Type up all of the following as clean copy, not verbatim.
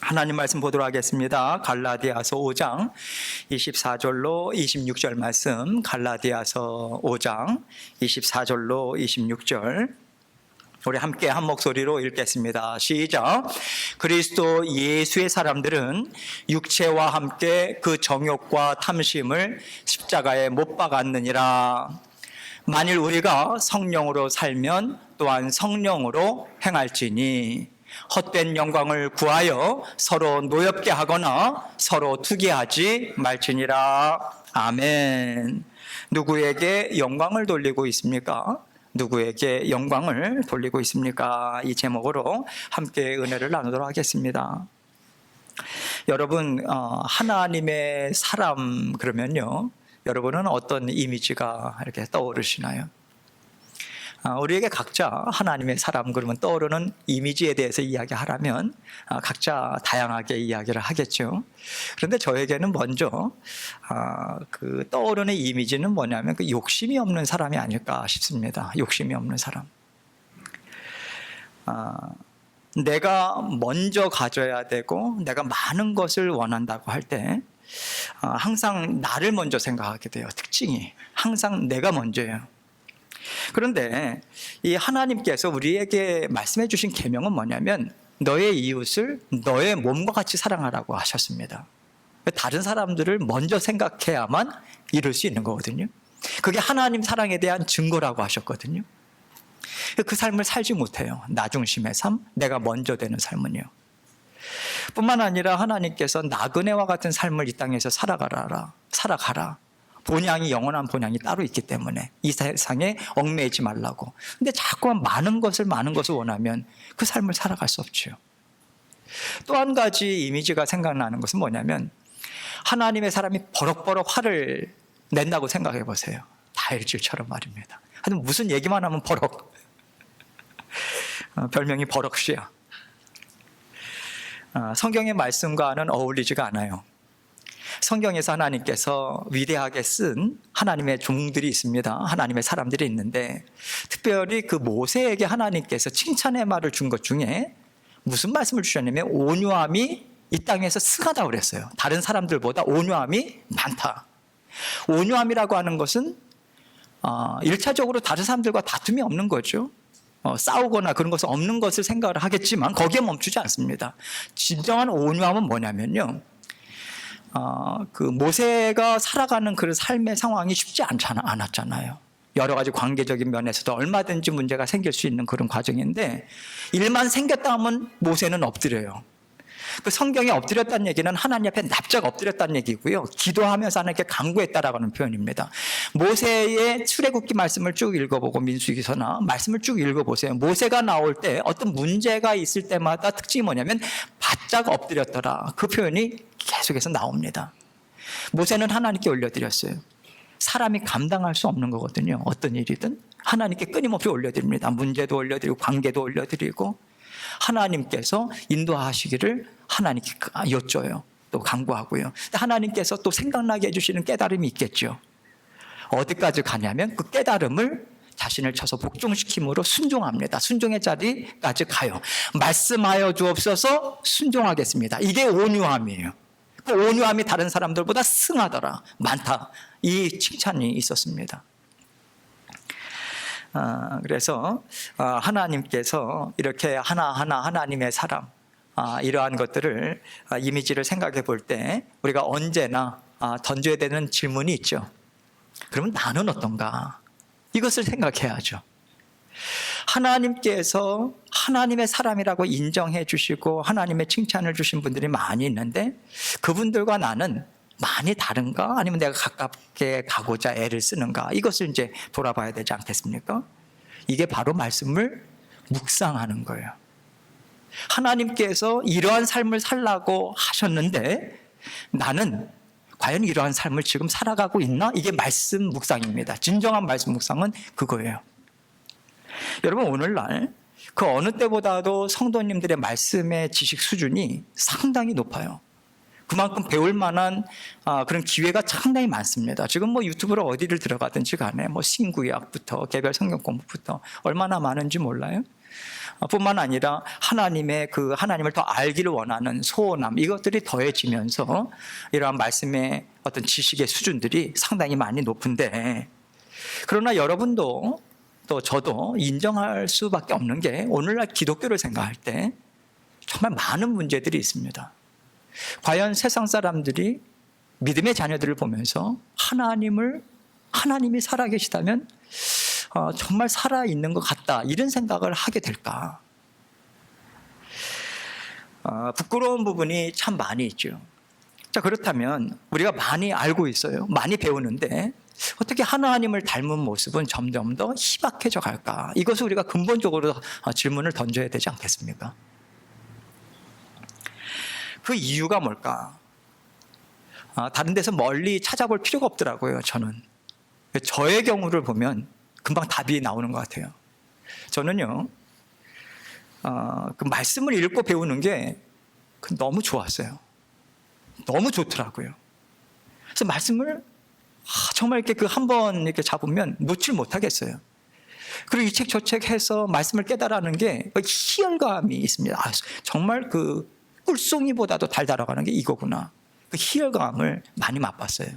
하나님 말씀 보도록 하겠습니다. 갈라디아서 5장 24절로 26절 말씀, 갈라디아서 5장 24절로 26절 우리 함께 한 목소리로 읽겠습니다. 시작. 그리스도 예수의 사람들은 육체와 함께 그 정욕과 탐심을 십자가에 못 박았느니라. 만일 우리가 성령으로 살면 또한 성령으로 행할지니 헛된 영광을 구하여 서로 노엽게 하거나 서로 투기하지 말지니라. 아멘. 누구에게 영광을 돌리고 있습니까? 누구에게 영광을 돌리고 있습니까? 이 제목으로 함께 은혜를 나누도록 하겠습니다. 여러분, 하나님의 사람 그러면요, 여러분은 어떤 이미지가 이렇게 떠오르시나요? 우리에게 각자 하나님의 사람 그러면 떠오르는 이미지에 대해서 이야기하라면 각자 다양하게 이야기를 하겠죠. 그런데 저에게는 먼저 그 떠오르는 이미지는 뭐냐면 그 욕심이 없는 사람이 아닐까 싶습니다. 욕심이 없는 사람. 내가 먼저 가져야 되고 내가 많은 것을 원한다고 할 때 항상 나를 먼저 생각하게 돼요. 특징이 항상 내가 먼저예요. 그런데 이 하나님께서 우리에게 말씀해 주신 계명은 뭐냐면 너의 이웃을 너의 몸과 같이 사랑하라고 하셨습니다. 다른 사람들을 먼저 생각해야만 이룰 수 있는 거거든요. 그게 하나님 사랑에 대한 증거라고 하셨거든요. 그 삶을 살지 못해요. 나 중심의 삶, 내가 먼저 되는 삶은요. 뿐만 아니라 하나님께서 나그네와 같은 삶을 이 땅에서 살아가라. 본향이, 영원한 본향이 따로 있기 때문에 이 세상에 얽매이지 말라고. 근데 자꾸만 많은 것을 원하면 그 삶을 살아갈 수 없죠. 또 한 가지 이미지가 생각나는 것은 뭐냐면 하나님의 사람이 버럭버럭 화를 낸다고 생각해 보세요. 다혈질처럼 말입니다. 하여튼 무슨 얘기만 하면 버럭. 별명이 버럭씨야. 성경의 말씀과는 어울리지가 않아요. 성경에서 하나님께서 위대하게 쓴 하나님의 종들이 있습니다. 하나님의 사람들이 있는데 특별히 그 모세에게 하나님께서 칭찬의 말을 준 것 중에 무슨 말씀을 주셨냐면 온유함이 이 땅에서 승하다고 그랬어요. 다른 사람들보다 온유함이 많다. 온유함이라고 하는 것은 1차적으로 다른 사람들과 다툼이 없는 거죠. 싸우거나 그런 것은 없는 것을 생각을 하겠지만 거기에 멈추지 않습니다. 진정한 온유함은 뭐냐면요, 그 모세가 살아가는 그 삶의 상황이 쉽지 않았잖아요. 여러 가지 관계적인 면에서도 얼마든지 문제가 생길 수 있는 그런 과정인데 일만 생겼다 하면 모세는 엎드려요. 그 성경에 엎드렸다는 얘기는 하나님 앞에 납작 엎드렸다는 얘기고요, 기도하면서 하나님께 간구했다라고 하는 표현입니다. 모세의 출애굽기 말씀을 쭉 읽어보고 민수기서나 말씀을 쭉 읽어보세요. 모세가 나올 때 어떤 문제가 있을 때마다 특징이 뭐냐면 바짝 엎드렸더라. 그 표현이 계속해서 나옵니다. 모세는 하나님께 올려드렸어요. 사람이 감당할 수 없는 거거든요. 어떤 일이든 하나님께 끊임없이 올려드립니다. 문제도 올려드리고 관계도 올려드리고 하나님께서 인도하시기를 하나님께 여쭤요. 또 간구하고요. 하나님께서 또 생각나게 해주시는 깨달음이 있겠죠. 어디까지 가냐면 그 깨달음을 자신을 쳐서 복종시킴으로 순종합니다. 순종의 자리까지 가요. 말씀하여 주옵소서, 순종하겠습니다. 이게 온유함이에요. 그 온유함이 다른 사람들보다 승하더라, 많다, 이 칭찬이 있었습니다. 그래서 하나님께서 이렇게 하나하나 하나님의 사람, 이러한 것들을 이미지를 생각해 볼 때 우리가 언제나 던져야 되는 질문이 있죠. 그러면 나는 어떤가? 이것을 생각해야죠. 하나님께서 하나님의 사람이라고 인정해 주시고 하나님의 칭찬을 주신 분들이 많이 있는데 그분들과 나는 많이 다른가? 아니면 내가 가깝게 가고자 애를 쓰는가? 이것을 이제 돌아봐야 되지 않겠습니까? 이게 바로 말씀을 묵상하는 거예요. 하나님께서 이러한 삶을 살라고 하셨는데 나는 과연 이러한 삶을 지금 살아가고 있나? 이게 말씀 묵상입니다. 진정한 말씀 묵상은 그거예요. 여러분, 오늘날 그 어느 때보다도 성도님들의 말씀의 지식 수준이 상당히 높아요. 그만큼 배울 만한 그런 기회가 상당히 많습니다. 지금 뭐 유튜브로 어디를 들어가든지 간에 뭐 신구약부터 개별 성경 공부부터 얼마나 많은지 몰라요. 뿐만 아니라 하나님의 그 하나님을 더 알기를 원하는 소원함, 이것들이 더해지면서 이러한 말씀의 어떤 지식의 수준들이 상당히 많이 높은데, 그러나 여러분도 또 저도 인정할 수밖에 없는 게 오늘날 기독교를 생각할 때 정말 많은 문제들이 있습니다. 과연 세상 사람들이 믿음의 자녀들을 보면서 하나님이 살아계시다면 정말 살아있는 것 같다, 이런 생각을 하게 될까? 부끄러운 부분이 참 많이 있죠. 자, 그렇다면 우리가 많이 알고 있어요. 많이 배우는데 어떻게 하나님을 닮은 모습은 점점 더 희박해져 갈까? 이것을 우리가 근본적으로 질문을 던져야 되지 않겠습니까? 그 이유가 뭘까? 다른 데서 멀리 찾아볼 필요가 없더라고요, 저는. 저의 경우를 보면 금방 답이 나오는 것 같아요. 저는요, 그 말씀을 읽고 배우는 게 너무 좋았어요. 너무 좋더라고요. 그래서 말씀을 정말 이렇게 한 번 이렇게 잡으면 놓질 못하겠어요. 그리고 이 책 저 책 해서 말씀을 깨달아는 게 희열감이 있습니다. 정말 그 꿀송이보다도 달달하는 게 이거구나. 그 희열감을 많이 맛봤어요.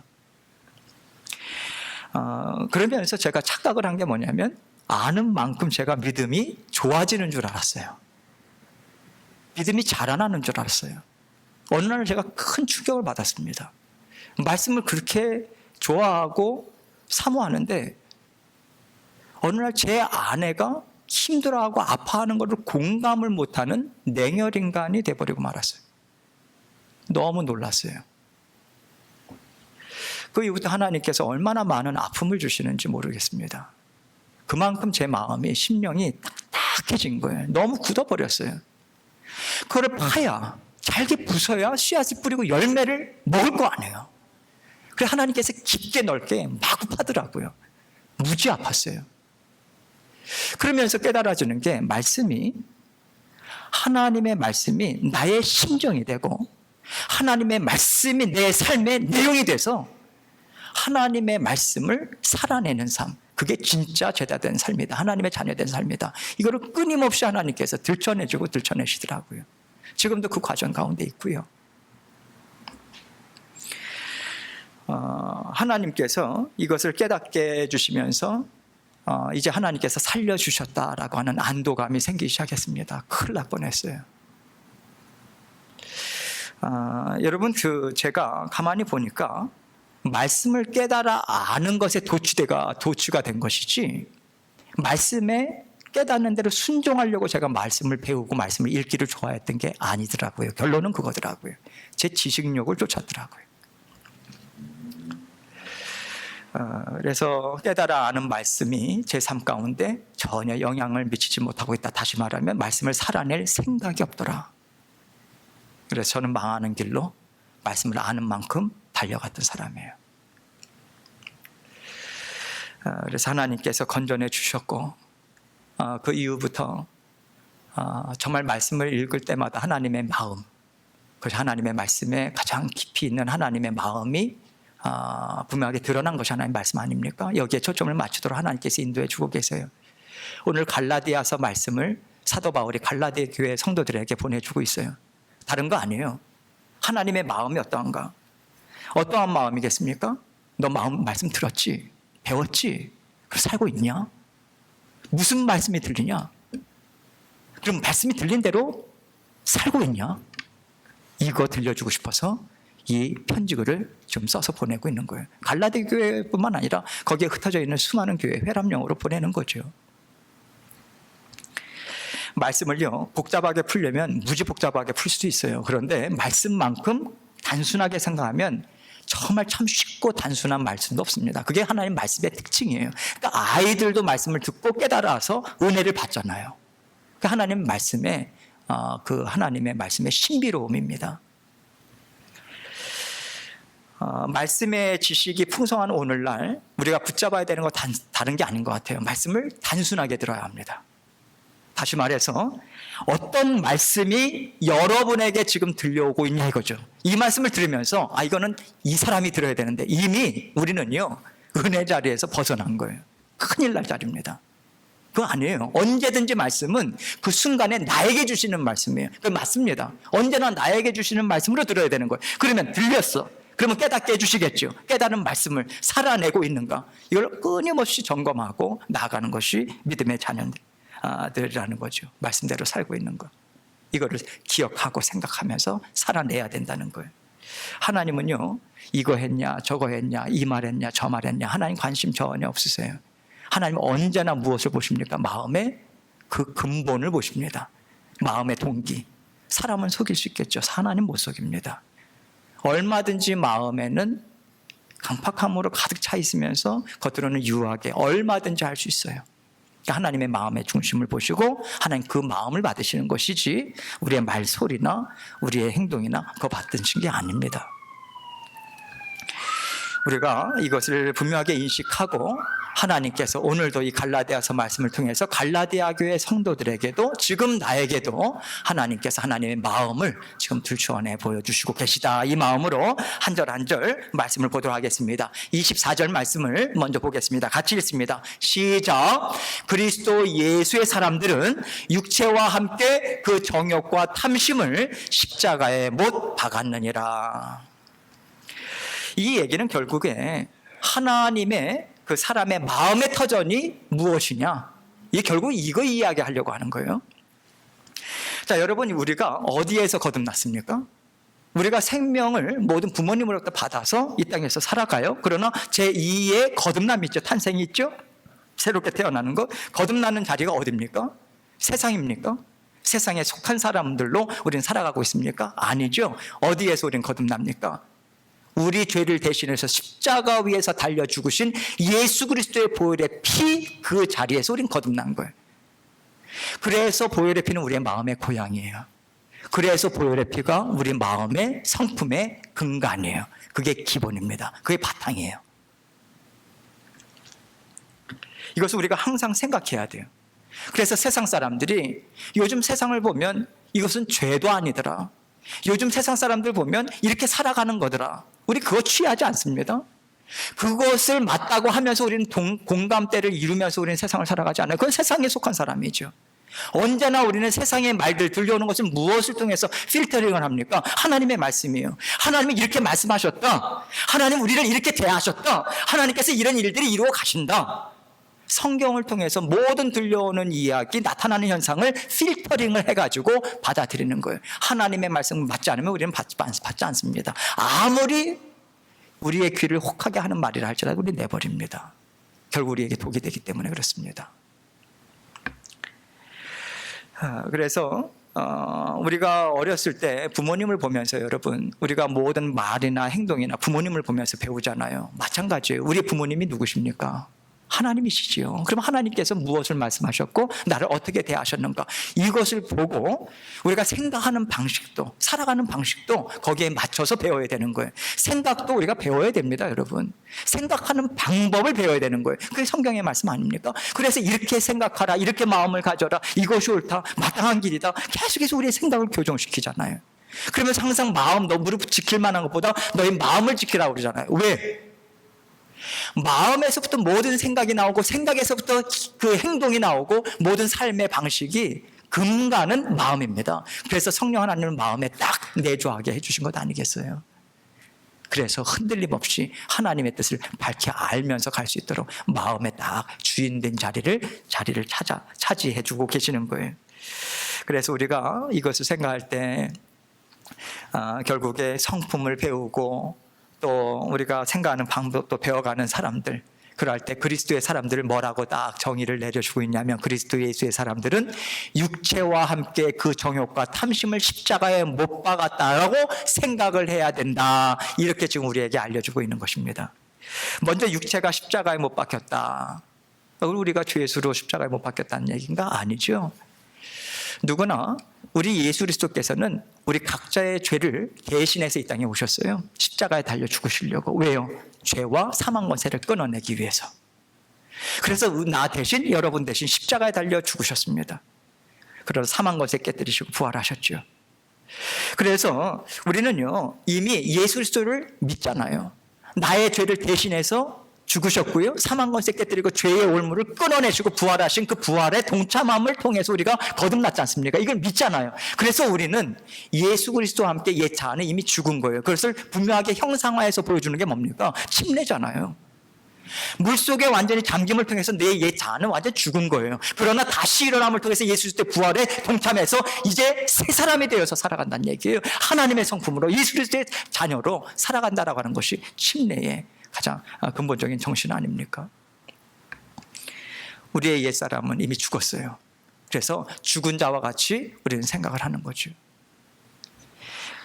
그러면서 제가 착각을 한 게 뭐냐면, 아는 만큼 제가 믿음이 좋아지는 줄 알았어요. 믿음이 자라나는 줄 알았어요. 어느 날 제가 큰 충격을 받았습니다. 말씀을 그렇게 좋아하고 사모하는데 어느 날 제 아내가 힘들어하고 아파하는 것을 공감을 못하는 냉혈 인간이 돼버리고 말았어요. 너무 놀랐어요. 그 이후부터 하나님께서 얼마나 많은 아픔을 주시는지 모르겠습니다. 그만큼 제 마음이, 심령이 딱딱해진 거예요. 너무 굳어버렸어요. 그걸 파야, 잘게 부숴야 씨앗을 뿌리고 열매를 먹을 거 아니에요. 그래서 하나님께서 깊게 넓게 마구 파더라고요. 무지 아팠어요. 그러면서 깨달아지는 게, 하나님의 말씀이 나의 심정이 되고 하나님의 말씀이 내 삶의 내용이 돼서 하나님의 말씀을 살아내는 삶, 그게 진짜 제자된 삶이다. 하나님의 자녀된 삶이다. 이거를 끊임없이 하나님께서 들춰내주고 들춰내시더라고요. 지금도 그 과정 가운데 있고요. 하나님께서 이것을 깨닫게 해주시면서 이제 하나님께서 살려주셨다라고 하는 안도감이 생기기 시작했습니다. 큰일 날 뻔했어요. 여러분, 제가 가만히 보니까 말씀을 깨달아 아는 것에 도취가 된 것이지, 말씀에 깨닫는 대로 순종하려고 제가 말씀을 배우고 말씀을 읽기를 좋아했던 게 아니더라고요. 결론은 그거더라고요. 제 지식욕을 쫓았더라고요. 그래서 깨달아 아는 말씀이 제 삶 가운데 전혀 영향을 미치지 못하고 있다. 다시 말하면 말씀을 살아낼 생각이 없더라. 그래서 저는 망하는 길로 말씀을 아는 만큼 달려갔던 사람이에요. 그래서 하나님께서 건전해 주셨고, 그 이후부터 정말 말씀을 읽을 때마다 하나님의 마음, 그래서 하나님의 말씀에 가장 깊이 있는 하나님의 마음이 분명하게 드러난 것이 하나님의 말씀 아닙니까? 여기에 초점을 맞추도록 하나님께서 인도해 주고 계세요. 오늘 갈라디아서 말씀을 사도 바울이 갈라디아 교회 성도들에게 보내주고 있어요. 다른 거 아니에요. 하나님의 마음이 어떠한가? 어떠한 마음이겠습니까? 너 말씀 들었지? 배웠지? 그럼 살고 있냐? 무슨 말씀이 들리냐? 그럼 말씀이 들린 대로 살고 있냐? 이거 들려주고 싶어서 이 편지글을 좀 써서 보내고 있는 거예요. 갈라디아 교회뿐만 아니라 거기에 흩어져 있는 수많은 교회 회람용으로 보내는 거죠. 말씀을요, 복잡하게 풀려면 무지 복잡하게 풀 수도 있어요. 그런데 말씀만큼 단순하게 생각하면 정말 참 쉽고 단순한 말씀도 없습니다. 그게 하나님 말씀의 특징이에요. 그러니까 아이들도 말씀을 듣고 깨달아서 은혜를 받잖아요. 그 하나님 말씀의 하나님의 말씀의 신비로움입니다. 말씀의 지식이 풍성한 오늘날 우리가 붙잡아야 되는 건 다른 게 아닌 것 같아요. 말씀을 단순하게 들어야 합니다. 다시 말해서 어떤 말씀이 여러분에게 지금 들려오고 있냐 이거죠. 이 말씀을 들으면서 이거는 이 사람이 들어야 되는데 이미 우리는요 은혜 자리에서 벗어난 거예요. 큰일 날 자리입니다. 그거 아니에요. 언제든지 말씀은 그 순간에 나에게 주시는 말씀이에요. 그 맞습니다. 언제나 나에게 주시는 말씀으로 들어야 되는 거예요. 그러면 들렸어. 그러면 깨닫게 해주시겠죠. 깨달은 말씀을 살아내고 있는가, 이걸 끊임없이 점검하고 나아가는 것이 믿음의 자녀들이라는 거죠. 말씀대로 살고 있는 거, 이거를 기억하고 생각하면서 살아내야 된다는 거예요. 하나님은요, 이거 했냐 저거 했냐 이 말 했냐 저 말 했냐, 하나님 관심 전혀 없으세요. 하나님은 언제나 무엇을 보십니까? 마음의 그 근본을 보십니다. 마음의 동기. 사람은 속일 수 있겠죠. 하나님 못 속입니다. 얼마든지 마음에는 강팍함으로 가득 차 있으면서 겉으로는 유하게 얼마든지 할 수 있어요. 그러니까 하나님의 마음의 중심을 보시고 하나님 그 마음을 받으시는 것이지 우리의 말소리나 우리의 행동이나 그거 받으신 게 아닙니다. 우리가 이것을 분명하게 인식하고 하나님께서 오늘도 이 갈라디아서 말씀을 통해서 갈라디아 교회 성도들에게도 지금 나에게도 하나님께서 하나님의 마음을 지금 들추어내 보여주시고 계시다, 이 마음으로 한 절 한 절 말씀을 보도록 하겠습니다. 24절 말씀을 먼저 보겠습니다. 같이 읽습니다. 시작. 그리스도 예수의 사람들은 육체와 함께 그 정욕과 탐심을 십자가에 못 박았느니라. 이 얘기는 결국에 하나님의 그 사람의 마음의 터전이 무엇이냐, 이게 결국 이거 이야기하려고 하는 거예요. 자, 여러분, 우리가 어디에서 거듭났습니까? 우리가 생명을 모든 부모님으로부터 받아서 이 땅에서 살아가요. 그러나 제2의 거듭남이 있죠. 탄생이 있죠. 새롭게 태어나는 것. 거듭나는 자리가 어디입니까? 세상입니까? 세상에 속한 사람들로 우리는 살아가고 있습니까? 아니죠. 어디에서 우리는 거듭납니까? 우리 죄를 대신해서 십자가 위에서 달려 죽으신 예수 그리스도의 보혈의 피, 그 자리에서 우린 거듭난 거예요. 그래서 보혈의 피는 우리의 마음의 고향이에요. 그래서 보혈의 피가 우리 마음의 성품의 근간이에요. 그게 기본입니다. 그게 바탕이에요. 이것을 우리가 항상 생각해야 돼요. 그래서 세상 사람들이 요즘 세상을 보면 이것은 죄도 아니더라, 요즘 세상 사람들 보면 이렇게 살아가는 거더라, 우리 그거 취하지 않습니다. 그것을 맞다고 하면서 우리는 공감대를 이루면서 우리는 세상을 살아가지 않아요. 그건 세상에 속한 사람이죠. 언제나 우리는 세상의 말들 들려오는 것을 무엇을 통해서 필터링을 합니까? 하나님의 말씀이에요. 하나님이 이렇게 말씀하셨다, 하나님 우리를 이렇게 대하셨다, 하나님께서 이런 일들이 이루어 가신다. 성경을 통해서 모든 들려오는 이야기, 나타나는 현상을 필터링을 해가지고 받아들이는 거예요. 하나님의 말씀을 맞지 않으면 우리는 받지 않습니다. 아무리 우리의 귀를 혹하게 하는 말이라 할지라도 우리 내버립니다. 결국 우리에게 독이 되기 때문에 그렇습니다. 그래서 우리가 어렸을 때 부모님을 보면서, 여러분, 우리가 모든 말이나 행동이나 부모님을 보면서 배우잖아요. 마찬가지예요. 우리 부모님이 누구십니까? 하나님이시지요. 그럼 하나님께서 무엇을 말씀하셨고 나를 어떻게 대하셨는가, 이것을 보고 우리가 생각하는 방식도, 살아가는 방식도 거기에 맞춰서 배워야 되는 거예요. 생각도 우리가 배워야 됩니다, 여러분. 생각하는 방법을 배워야 되는 거예요. 그게 성경의 말씀 아닙니까? 그래서 이렇게 생각하라, 이렇게 마음을 가져라, 이것이 옳다, 마땅한 길이다, 계속해서 우리의 생각을 교정시키잖아요. 그러면서 항상 마음, 너 무릎 지킬 만한 것보다 너의 마음을 지키라고 그러잖아요. 왜? 마음에서부터 모든 생각이 나오고 생각에서부터 그 행동이 나오고 모든 삶의 방식이 근간은 마음입니다. 그래서 성령 하나님은 마음에 딱 내주하게 해주신 것 아니겠어요? 그래서 흔들림 없이 하나님의 뜻을 밝히 알면서 갈 수 있도록 마음에 딱 주인된 자리를 차지해주고 계시는 거예요. 그래서 우리가 이것을 생각할 때 결국에 성품을 배우고 또 우리가 생각하는 방법도 배워가는 사람들, 그럴 때 그리스도의 사람들을 뭐라고 딱 정의를 내려주고 있냐면, 그리스도 예수의 사람들은 육체와 함께 그 정욕과 탐심을 십자가에 못 박았다라고 생각을 해야 된다, 이렇게 지금 우리에게 알려주고 있는 것입니다. 먼저 육체가 십자가에 못 박혔다, 우리가 주 예수로 십자가에 못 박혔다는 얘기인가? 아니죠. 누구나 우리 예수 그리스도께서는 우리 각자의 죄를 대신해서 이 땅에 오셨어요. 십자가에 달려 죽으시려고. 왜요? 죄와 사망 권세를 끊어내기 위해서. 그래서 나 대신, 여러분 대신 십자가에 달려 죽으셨습니다. 그래서 사망 권세 깨뜨리시고 부활하셨죠. 그래서 우리는요, 이미 예수 그리스도를 믿잖아요. 나의 죄를 대신해서 죽으셨고요. 사망 권세 깨뜨리고 죄의 올무를 끊어내시고 부활하신 그 부활의 동참함을 통해서 우리가 거듭났지 않습니까? 이걸 믿잖아요. 그래서 우리는 예수 그리스도와 함께 옛 자아는 이미 죽은 거예요. 그것을 분명하게 형상화해서 보여주는 게 뭡니까? 침례잖아요. 물속에 완전히 잠김을 통해서 내 옛 자아는 완전히 죽은 거예요. 그러나 다시 일어남을 통해서 예수 그리스도의 부활에 동참해서 이제 새 사람이 되어서 살아간다는 얘기예요. 하나님의 성품으로 예수 그리스도의 자녀로 살아간다라고 하는 것이 침례의 가장 근본적인 정신 아닙니까? 우리의 옛사람은 이미 죽었어요. 그래서 죽은 자와 같이 우리는 생각을 하는 거죠.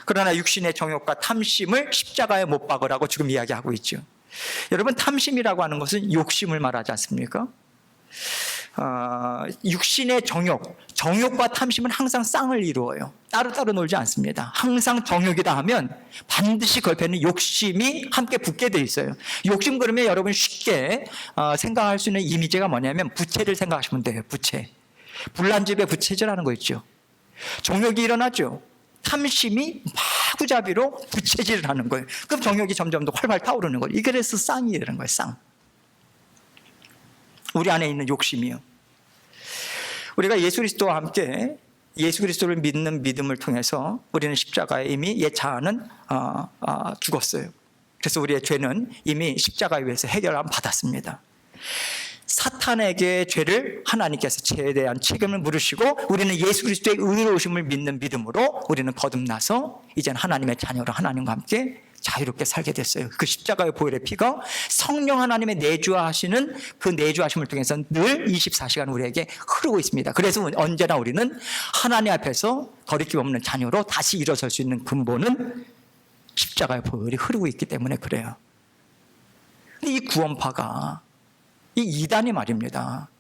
그러나 육신의 정욕과 탐심을 십자가에 못 박으라고 지금 이야기하고 있죠. 여러분, 탐심이라고 하는 것은 욕심을 말하지 않습니까? 육신의 정욕과 탐심은 항상 쌍을 이루어요. 따로따로 놀지 않습니다. 항상 정욕이다 하면 반드시 그 옆에는 욕심이 함께 붙게 돼 있어요. 욕심 그러면 여러분 쉽게 생각할 수 있는 이미지가 뭐냐면 부채를 생각하시면 돼요. 부채. 불난집에 부채질하는 거 있죠. 정욕이 일어나죠. 탐심이 마구잡이로 부채질을 하는 거예요. 그럼 정욕이 점점 더 활발 타오르는 거예요. 이게 그래서 쌍이라는 거예요. 쌍. 우리 안에 있는 욕심이요. 우리가 예수 그리스도와 함께 예수 그리스도를 믿는 믿음을 통해서 우리는 십자가에 이미 옛 자아는 죽었어요. 그래서 우리의 죄는 이미 십자가 위에서 해결함 받았습니다. 사탄에게 죄를 하나님께서 죄에 대한 책임을 물으시고 우리는 예수 그리스도의 의로우심을 믿는 믿음으로 우리는 거듭나서 이제는 하나님의 자녀로 하나님과 함께 자유롭게 살게 됐어요. 그 십자가의 보혈의 피가 성령 하나님의 내주하시는 그 내주하심을 통해서 늘 24시간 우리에게 흐르고 있습니다. 그래서 언제나 우리는 하나님 앞에서 거리낌 없는 자녀로 다시 일어설 수 있는 근본은 십자가의 보혈이 흐르고 있기 때문에 그래요. 근데 이 구원파가 이 이단이 말입니다.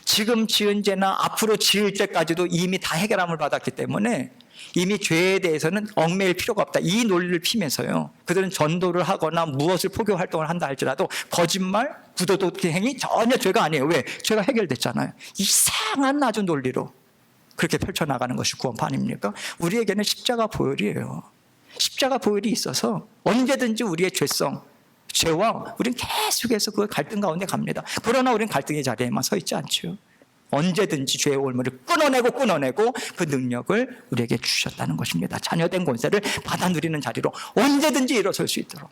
지금 지은 죄나 앞으로 지을 죄까지도 이미 다 해결함을 받았기 때문에 이미 죄에 대해서는 얽매일 필요가 없다. 이 논리를 피면서요. 그들은 전도를 하거나 무엇을 포교 활동을 한다 할지라도 거짓말, 부도덕 행위 전혀 죄가 아니에요. 왜? 죄가 해결됐잖아요. 이상한 낮은 논리로 그렇게 펼쳐나가는 것이 구원파 아닙니까? 우리에게는 십자가 보혈이에요. 십자가 보혈이 있어서 언제든지 우리의 죄와 우리는 계속해서 그 갈등 가운데 갑니다. 그러나 우리는 갈등의 자리에만 서 있지 않죠. 언제든지 죄의 올무를 끊어내고 그 능력을 우리에게 주셨다는 것입니다. 자녀된 권세를 받아 누리는 자리로 언제든지 일어설 수 있도록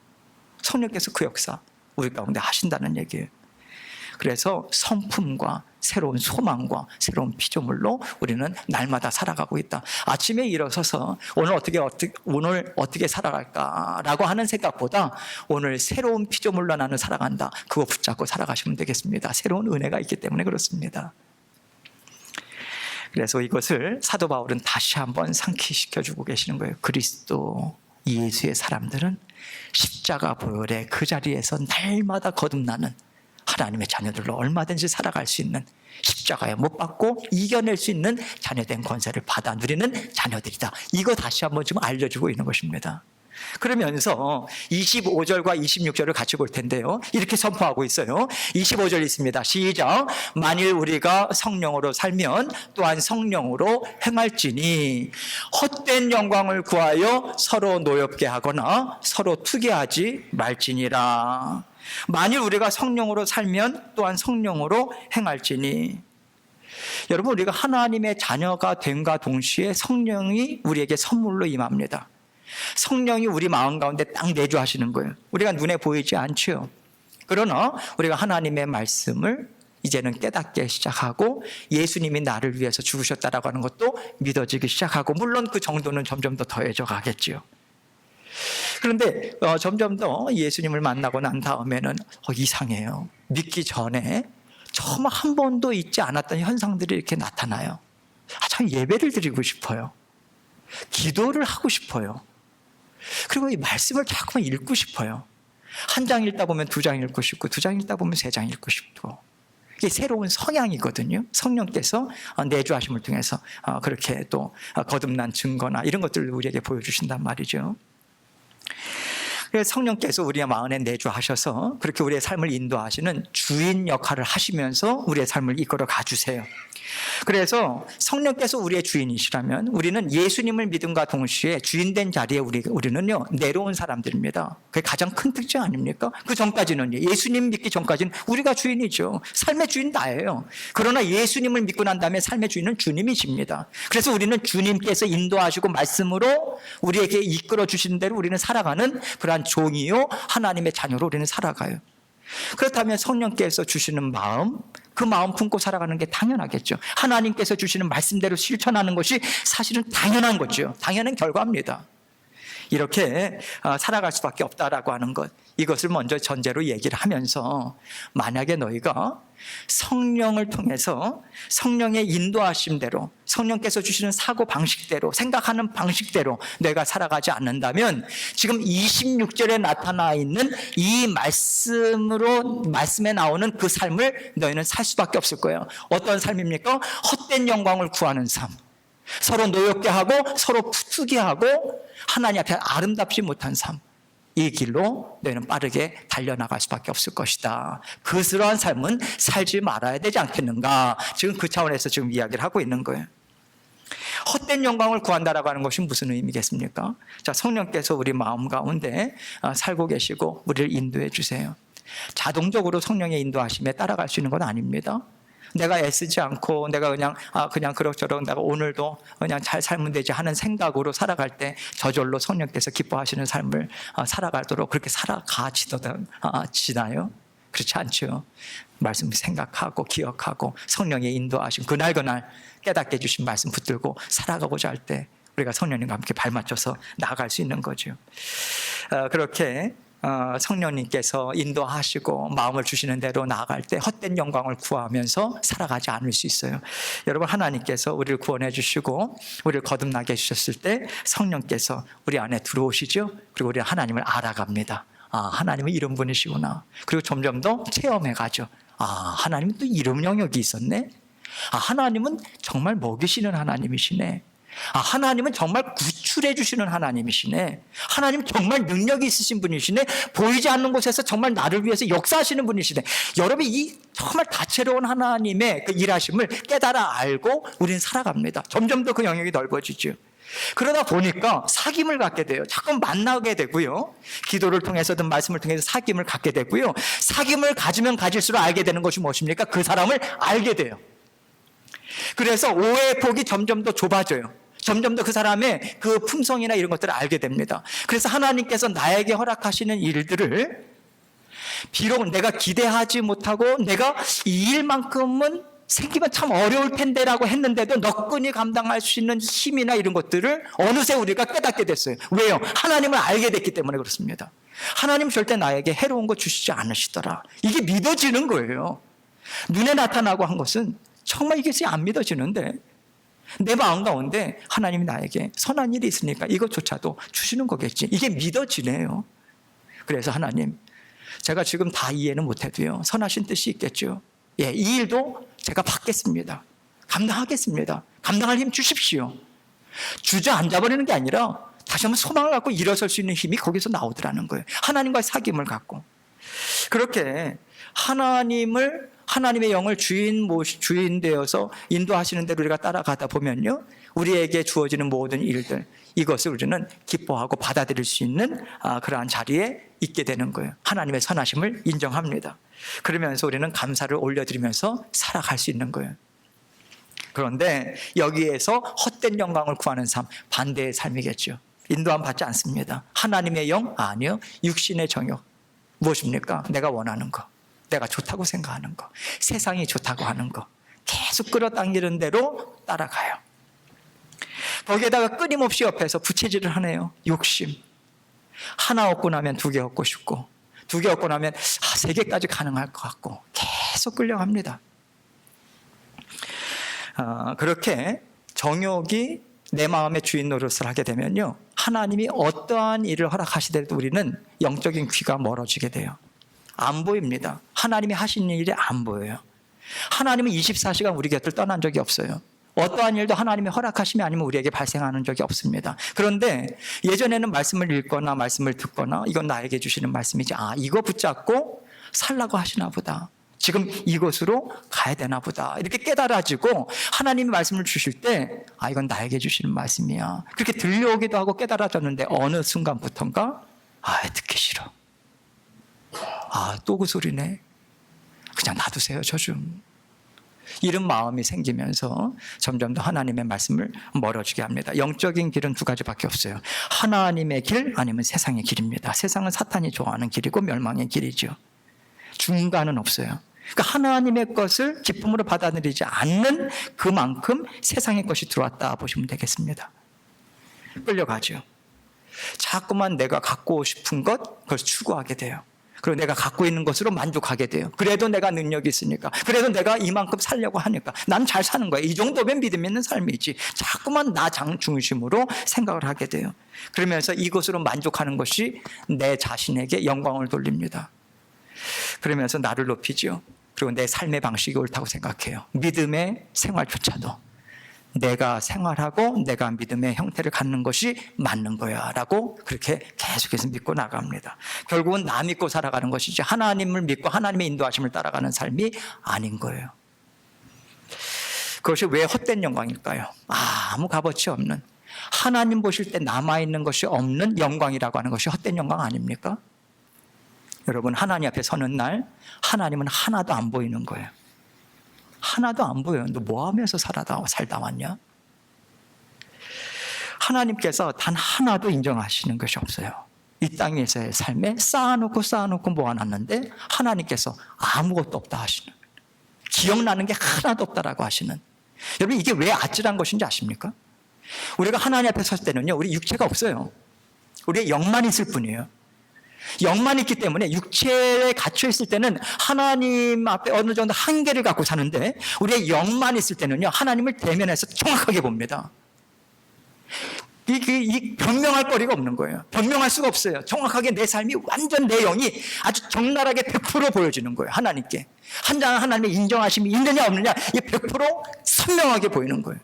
성령께서 그 역사 우리 가운데 하신다는 얘기예요. 그래서 성품과 새로운 소망과 새로운 피조물로 우리는 날마다 살아가고 있다. 아침에 일어서서 오늘 어떻게 살아갈까라고 하는 생각보다 오늘 새로운 피조물로 나는 살아간다. 그거 붙잡고 살아가시면 되겠습니다. 새로운 은혜가 있기 때문에 그렇습니다. 그래서 이것을 사도 바울은 다시 한번 상기시켜주고 계시는 거예요. 그리스도 예수의 사람들은 십자가 보혈의 그 자리에서 날마다 거듭나는 하나님의 자녀들로 얼마든지 살아갈 수 있는 십자가에 못 박고 이겨낼 수 있는 자녀된 권세를 받아 누리는 자녀들이다. 이거 다시 한번 지금 알려주고 있는 것입니다. 그러면서 25절과 26절을 같이 볼 텐데요. 이렇게 선포하고 있어요. 25절 있습니다. 시작. 만일 우리가 성령으로 살면 또한 성령으로 행할지니 헛된 영광을 구하여 서로 노엽게 하거나 서로 투기하지 말지니라. 만일 우리가 성령으로 살면 또한 성령으로 행할지니. 여러분, 우리가 하나님의 자녀가 됨과 동시에 성령이 우리에게 선물로 임합니다. 성령이 우리 마음 가운데 딱 내주하시는 거예요. 우리가 눈에 보이지 않죠. 그러나 우리가 하나님의 말씀을 이제는 깨닫게 시작하고 예수님이 나를 위해서 죽으셨다라고 하는 것도 믿어지기 시작하고, 물론 그 정도는 점점 더 더해져 가겠지요. 그런데 점점 더 예수님을 만나고 난 다음에는 이상해요. 믿기 전에 정말 한 번도 있지 않았던 현상들이 이렇게 나타나요. 참 예배를 드리고 싶어요. 기도를 하고 싶어요. 그리고 이 말씀을 자꾸만 읽고 싶어요. 한 장 읽다 보면 2장 읽고 싶고, 2장 읽다 보면 3장 읽고 싶고. 이게 새로운 성향이거든요. 성령께서 내주하심을 통해서 그렇게 또 거듭난 증거나 이런 것들을 우리에게 보여주신단 말이죠. 그래서 성령께서 우리의 마음에 내주하셔서 그렇게 우리의 삶을 인도하시는 주인 역할을 하시면서 우리의 삶을 이끌어 가주세요. 그래서 성령께서 우리의 주인이시라면 우리는 예수님을 믿음과 동시에 주인된 자리에 우리는요 내려온 사람들입니다. 그게 가장 큰 특징 아닙니까? 그 전까지는 예수님 믿기 전까지는 우리가 주인이죠. 삶의 주인 나예요. 그러나 예수님을 믿고 난 다음에 삶의 주인은 주님이십니다. 그래서 우리는 주님께서 인도하시고 말씀으로 우리에게 이끌어 주시는 대로 우리는 살아가는 그러한 종이요 하나님의 자녀로 우리는 살아가요. 그렇다면 성령께서 주시는 마음, 그 마음 품고 살아가는 게 당연하겠죠. 하나님께서 주시는 말씀대로 실천하는 것이 사실은 당연한 거죠. 당연한 결과입니다. 이렇게 살아갈 수밖에 없다라고 하는 것, 이것을 먼저 전제로 얘기를 하면서 만약에 너희가 성령을 통해서 성령의 인도하심대로 성령께서 주시는 사고 방식대로 생각하는 방식대로 너희가 살아가지 않는다면 지금 26절에 나타나 있는 이 말씀에 나오는 그 삶을 너희는 살 수밖에 없을 거예요. 어떤 삶입니까? 헛된 영광을 구하는 삶, 서로 노엽게 하고 서로 부추게 하고 하나님 앞에 아름답지 못한 삶, 이 길로 너희는 빠르게 달려나갈 수밖에 없을 것이다. 그러한 삶은 살지 말아야 되지 않겠는가? 지금 그 차원에서 지금 이야기를 하고 있는 거예요. 헛된 영광을 구한다라고 하는 것이 무슨 의미겠습니까? 자, 성령께서 우리 마음 가운데 살고 계시고 우리를 인도해 주세요. 자동적으로 성령의 인도하심에 따라갈 수 있는 건 아닙니다. 내가 애쓰지 않고 내가 그냥 그럭저럭 내가 오늘도 그냥 잘 살면 되지 하는 생각으로 살아갈 때 저절로 성령께서 기뻐하시는 삶을 살아가도록 그렇게 살아가지나요? 그렇지 않죠. 말씀 생각하고 기억하고 성령의 인도하심 그날 깨닫게 해주신 말씀 붙들고 살아가고자 할 때 우리가 성령님과 함께 발맞춰서 나아갈 수 있는 거죠. 그렇게 성령님께서 인도하시고 마음을 주시는 대로 나아갈 때 헛된 영광을 구하면서 살아가지 않을 수 있어요. 여러분, 하나님께서 우리를 구원해 주시고 우리를 거듭나게 해주셨을 때 성령께서 우리 안에 들어오시죠. 그리고 우리는 하나님을 알아갑니다. 하나님은 이런 분이시구나. 그리고 점점 더 체험해 가죠. 하나님은 또 이런 영역이 있었네. 하나님은 정말 먹이시는 하나님이시네. 하나님은 정말 구출해 주시는 하나님이시네. 하나님 정말 능력이 있으신 분이시네. 보이지 않는 곳에서 정말 나를 위해서 역사하시는 분이시네. 여러분이 이 정말 다채로운 하나님의 그 일하심을 깨달아 알고 우리는 살아갑니다. 점점 더 그 영역이 넓어지죠. 그러다 보니까 사귐을 갖게 돼요. 자꾸 만나게 되고요. 기도를 통해서든 말씀을 통해서 사귐을 갖게 되고요. 사귐을 가지면 가질수록 알게 되는 것이 무엇입니까? 그 사람을 알게 돼요. 그래서 오해의 폭이 점점 더 좁아져요. 점점 더 그 사람의 그 품성이나 이런 것들을 알게 됩니다. 그래서 하나님께서 나에게 허락하시는 일들을 비록 내가 기대하지 못하고 내가 이 일만큼은 생기면 참 어려울 텐데라고 했는데도 너끈히 감당할 수 있는 힘이나 이런 것들을 어느새 우리가 깨닫게 됐어요. 왜요? 하나님을 알게 됐기 때문에 그렇습니다. 하나님 절대 나에게 해로운 거 주시지 않으시더라. 이게 믿어지는 거예요. 눈에 나타나고 한 것은 정말 이것이 안 믿어지는데 내 마음 가운데 하나님이 나에게 선한 일이 있으니까 이것조차도 주시는 거겠지. 이게 믿어지네요. 그래서 하나님, 제가 지금 다 이해는 못해도요, 선하신 뜻이 있겠죠. 이 일도 제가 받겠습니다. 감당하겠습니다. 감당할 힘 주십시오. 주저앉아버리는 게 아니라 다시 한번 소망을 갖고 일어설 수 있는 힘이 거기서 나오더라는 거예요. 하나님과의 사귐을 갖고. 그렇게 하나님의 영을 주인 되어서 인도하시는 대로 우리가 따라가다 보면요, 우리에게 주어지는 모든 일들, 이것을 우리는 기뻐하고 받아들일 수 있는 그러한 자리에 있게 되는 거예요. 하나님의 선하심을 인정합니다. 그러면서 우리는 감사를 올려드리면서 살아갈 수 있는 거예요. 그런데 여기에서 헛된 영광을 구하는 삶, 반대의 삶이겠죠. 인도함 받지 않습니다. 하나님의 영? 아니요. 육신의 정욕. 무엇입니까? 내가 원하는 거, 내가 좋다고 생각하는 거, 세상이 좋다고 하는 거 계속 끌어당기는 대로 따라가요. 거기에다가 끊임없이 옆에서 부채질을 하네요. 욕심. 하나 얻고 나면 2개 얻고 싶고, 2개 얻고 나면 3개까지 가능할 것 같고 계속 끌려갑니다. 그렇게 정욕이 내 마음의 주인 노릇을 하게 되면요, 하나님이 어떠한 일을 허락하시더라도 우리는 영적인 귀가 멀어지게 돼요. 안 보입니다. 하나님이 하시는 일이 안 보여요. 하나님은 24시간 우리 곁을 떠난 적이 없어요. 어떠한 일도 하나님의 허락하심이 아니면 우리에게 발생하는 적이 없습니다. 그런데 예전에는 말씀을 읽거나 말씀을 듣거나 이건 나에게 주시는 말씀이지, 이거 붙잡고 살라고 하시나 보다, 지금 이곳으로 가야 되나 보다. 이렇게 깨달아지고 하나님이 말씀을 주실 때 이건 나에게 주시는 말씀이야. 그렇게 들려오기도 하고 깨달아졌는데 어느 순간부터인가 듣기 싫어. 또 그 소리네. 그냥 놔두세요, 저 좀. 이런 마음이 생기면서 점점 더 하나님의 말씀을 멀어지게 합니다. 영적인 길은 두 가지밖에 없어요. 하나님의 길 아니면 세상의 길입니다. 세상은 사탄이 좋아하는 길이고 멸망의 길이죠. 중간은 없어요. 그러니까 하나님의 것을 기쁨으로 받아들이지 않는 그만큼 세상의 것이 들어왔다 보시면 되겠습니다. 끌려가죠. 자꾸만 내가 갖고 싶은 것, 그걸 추구하게 돼요. 그리고 내가 갖고 있는 것으로 만족하게 돼요. 그래도 내가 능력이 있으니까, 그래도 내가 이만큼 살려고 하니까 난 잘 사는 거야. 이 정도면 믿음 있는 삶이지. 자꾸만 나 중심으로 생각을 하게 돼요. 그러면서 이것으로 만족하는 것이 내 자신에게 영광을 돌립니다. 그러면서 나를 높이죠. 그리고 내 삶의 방식이 옳다고 생각해요. 믿음의 생활조차도 내가 생활하고 내가 믿음의 형태를 갖는 것이 맞는 거야 라고 그렇게 계속해서 믿고 나갑니다. 결국은 나 믿고 살아가는 것이지 하나님을 믿고 하나님의 인도하심을 따라가는 삶이 아닌 거예요. 그것이 왜 헛된 영광일까요? 아무 값어치 없는, 하나님 보실 때 남아있는 것이 없는 영광이라고 하는 것이 헛된 영광 아닙니까? 여러분, 하나님 앞에 서는 날 하나님은 하나도 안 보이는 거예요. 하나도 안 보여요. 너 뭐 하면서 살다 왔냐? 하나님께서 단 하나도 인정하시는 것이 없어요. 이 땅에서의 삶에 쌓아놓고 모아놨는데 하나님께서 아무것도 없다 하시는, 기억나는 게 하나도 없다라고 하시는. 여러분, 이게 왜 아찔한 것인지 아십니까? 우리가 하나님 앞에 설 때는요, 우리 육체가 없어요. 우리의 영만 있을 뿐이에요. 영만 있기 때문에 육체에 갇혀 있을 때는 하나님 앞에 어느 정도 한계를 갖고 사는데, 우리의 영만 있을 때는요 하나님을 대면해서 정확하게 봅니다. 이 변명할 거리가 없는 거예요. 변명할 수가 없어요. 정확하게 내 삶이, 완전 내 영이 아주 적나라하게 100% 보여지는 거예요. 하나님께 하나님의 인정하심이 있느냐 없느냐, 이 100% 선명하게 보이는 거예요.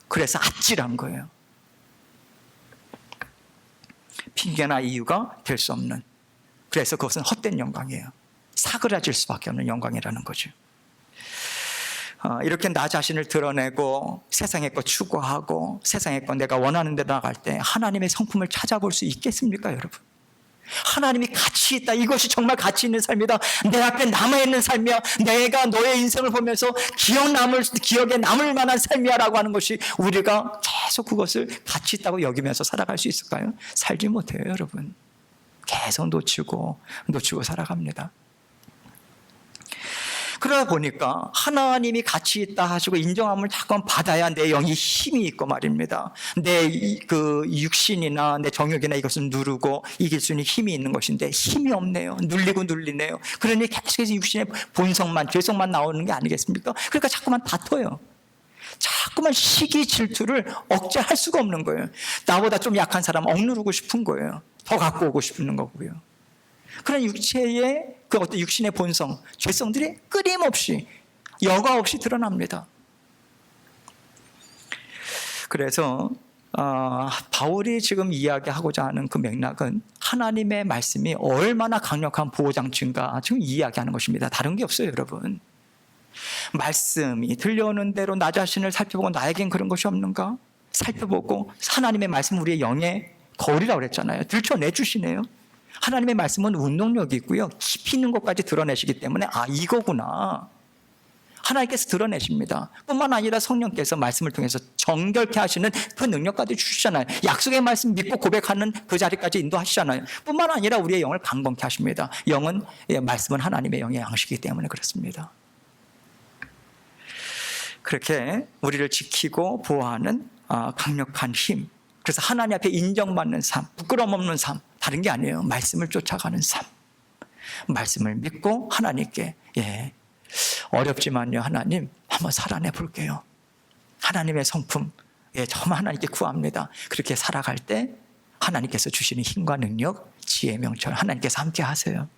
그래서 아찔한 거예요. 핑계나 이유가 될 수 없는, 그래서 그것은 헛된 영광이에요. 사그라질 수밖에 없는 영광이라는 거죠. 이렇게 나 자신을 드러내고 세상의 것 추구하고 세상의 것 내가 원하는 대로 나갈 때 하나님의 성품을 찾아볼 수 있겠습니까, 여러분? 하나님이 가치 있다, 이것이 정말 가치 있는 삶이다, 내 앞에 남아있는 삶이야, 내가 너의 인생을 보면서 기억에 남을 만한 삶이야 라고 하는 것이, 우리가 계속 그것을 가치 있다고 여기면서 살아갈 수 있을까요? 살지 못해요, 여러분. 계속 놓치고 살아갑니다. 그러다 보니까 하나님이 가치 있다 하시고 인정함을 자꾸 받아야 내 영이 힘이 있고 말입니다. 내 그 육신이나 내 정욕이나 이것을 누르고 이길 수 있는 힘이 있는 것인데 힘이 없네요. 눌리네요. 그러니 계속해서 육신의 본성만, 죄성만 나오는 게 아니겠습니까? 그러니까 자꾸만 다퉈요. 자꾸만 시기 질투를 억제할 수가 없는 거예요. 나보다 좀 약한 사람 억누르고 싶은 거예요. 더 갖고 오고 싶은 거고요. 그런 육체의 그 어떤 육신의 본성, 죄성들이 끊임없이 여과 없이 드러납니다. 그래서 바울이 지금 이야기하고자 하는 그 맥락은 하나님의 말씀이 얼마나 강력한 보호장치인가 지금 이야기하는 것입니다. 다른 게 없어요, 여러분. 말씀이 들려오는 대로 나 자신을 살펴보고 나에겐 그런 것이 없는가 살펴보고, 하나님의 말씀은 우리의 영의 거울이라고 그랬잖아요. 들춰내주시네요. 하나님의 말씀은 운동력이 있고요, 깊이 있는 것까지 드러내시기 때문에 이거구나, 하나님께서 드러내십니다. 뿐만 아니라 성령께서 말씀을 통해서 정결케 하시는 그 능력까지 주시잖아요. 약속의 말씀 믿고 고백하는 그 자리까지 인도하시잖아요. 뿐만 아니라 우리의 영을 강건케 하십니다. 말씀은 하나님의 영의 양식이기 때문에 그렇습니다. 그렇게 우리를 지키고 보호하는 강력한 힘, 그래서 하나님 앞에 인정받는 삶, 부끄러움 없는 삶, 다른 게 아니에요. 말씀을 쫓아가는 삶, 말씀을 믿고 하나님께, 어렵지만요, 하나님 한번 살아내 볼게요. 하나님의 성품, 정말 하나님께 구합니다. 그렇게 살아갈 때 하나님께서 주시는 힘과 능력, 지혜, 명철 하나님께서 함께 하세요.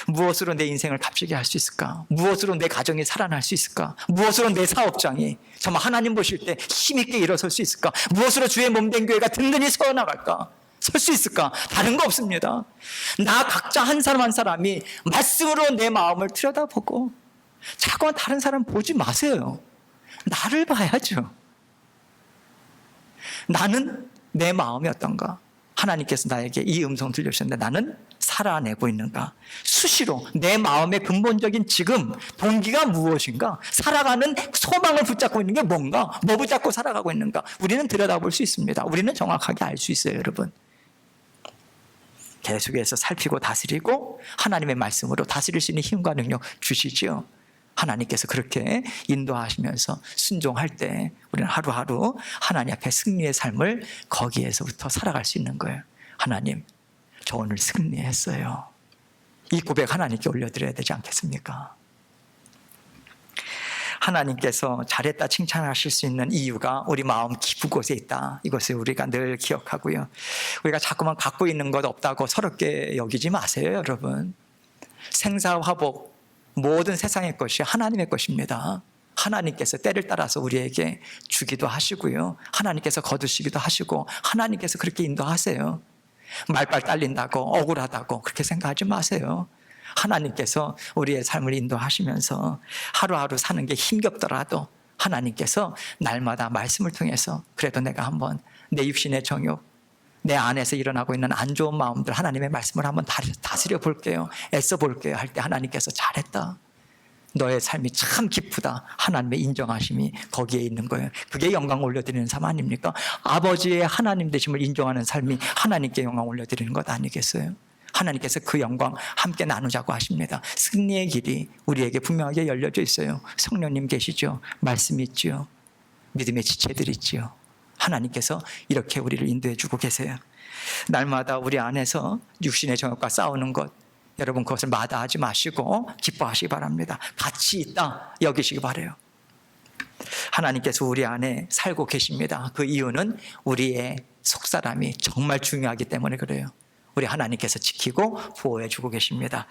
무엇으로 내 인생을 값지게 할 수 있을까? 무엇으로 내 가정이 살아날 수 있을까? 무엇으로 내 사업장이 정말 하나님 보실 때 힘있게 일어설 수 있을까? 무엇으로 주의 몸된 교회가 든든히 서어나갈까? 설 수 있을까? 다른 거 없습니다. 나 각자 한 사람 한 사람이 말씀으로 내 마음을 들여다보고 자꾸만 다른 사람 보지 마세요. 나를 봐야죠. 나는 내 마음이 어떤가? 하나님께서 나에게 이 음성 들려주셨는데 나는 살아내고 있는가? 수시로 내 마음의 근본적인 지금 동기가 무엇인가? 살아가는 소망을 붙잡고 있는 게 뭔가? 뭐 붙잡고 살아가고 있는가? 우리는 들여다볼 수 있습니다. 우리는 정확하게 알 수 있어요, 여러분. 계속해서 살피고 다스리고 하나님의 말씀으로 다스릴 수 있는 힘과 능력 주시지요. 하나님께서 그렇게 인도하시면서 순종할 때 우리는 하루하루 하나님 앞에 승리의 삶을 거기에서부터 살아갈 수 있는 거예요. 하나님, 저 오늘 승리했어요. 이 고백 하나님께 올려드려야 되지 않겠습니까? 하나님께서 잘했다 칭찬하실 수 있는 이유가 우리 마음 깊은 곳에 있다. 이것을 우리가 늘 기억하고요. 우리가 자꾸만 갖고 있는 것 없다고 서럽게 여기지 마세요, 여러분. 생사화복 모든 세상의 것이 하나님의 것입니다. 하나님께서 때를 따라서 우리에게 주기도 하시고요. 하나님께서 거두시기도 하시고 하나님께서 그렇게 인도하세요. 말빨 딸린다고 억울하다고 그렇게 생각하지 마세요. 하나님께서 우리의 삶을 인도하시면서 하루하루 사는 게 힘겹더라도 하나님께서 날마다 말씀을 통해서 그래도 내가 한번 내 육신의 정욕, 내 안에서 일어나고 있는 안 좋은 마음들 하나님의 말씀을 한번 다스려 볼게요. 애써 볼게요. 할 때 하나님께서 잘했다. 너의 삶이 참 기쁘다. 하나님의 인정하심이 거기에 있는 거예요. 그게 영광 올려드리는 삶 아닙니까? 아버지의 하나님 되심을 인정하는 삶이 하나님께 영광 올려드리는 것 아니겠어요? 하나님께서 그 영광 함께 나누자고 하십니다. 승리의 길이 우리에게 분명하게 열려져 있어요. 성령님 계시죠? 말씀이 있죠? 믿음의 지체들이 있죠? 하나님께서 이렇게 우리를 인도해 주고 계세요. 날마다 우리 안에서 육신의 정욕과 싸우는 것, 여러분 그것을 마다하지 마시고 기뻐하시기 바랍니다. 가치 있다 여기시기 바라요. 하나님께서 우리 안에 살고 계십니다. 그 이유는 우리의 속사람이 정말 중요하기 때문에 그래요. 우리 하나님께서 지키고 보호해 주고 계십니다.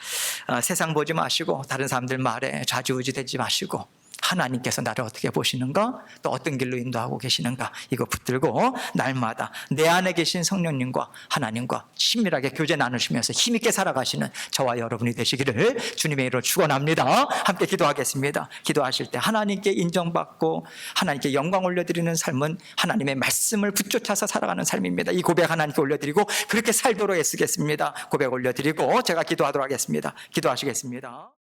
세상 보지 마시고 다른 사람들 말에 좌지우지되지 마시고 하나님께서 나를 어떻게 보시는가, 또 어떤 길로 인도하고 계시는가, 이거 붙들고 날마다 내 안에 계신 성령님과 하나님과 친밀하게 교제 나누시면서 힘있게 살아가시는 저와 여러분이 되시기를 주님의 이름으로 축원합니다. 함께 기도하겠습니다. 기도하실 때 하나님께 인정받고 하나님께 영광 올려드리는 삶은 하나님의 말씀을 붙쫓아서 살아가는 삶입니다. 이 고백 하나님께 올려드리고 그렇게 살도록 애쓰겠습니다. 고백 올려드리고 제가 기도하도록 하겠습니다. 기도하시겠습니다.